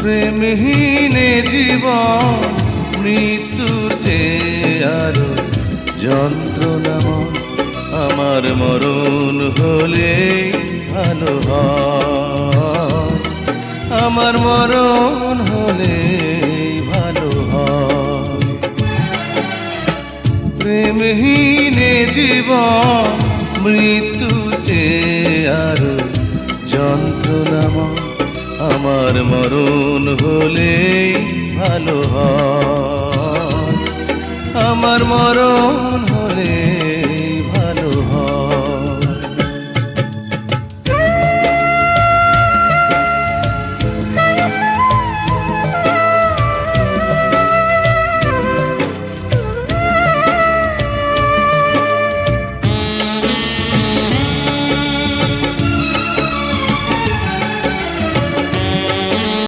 প্রেমহীনে জীবন মৃত্যুর চেয়ে আরো যন্ত্রণাময়। আমার মরণ হলে ভালো হয়, আমার মরণ হলে ভালো হয়। প্রেমহীনে জীবন মৃত্যু চেয়ে আরো যন্ত্রণাময়। আমার মরণ হলে ভালো হয়, আমার মরণ হলে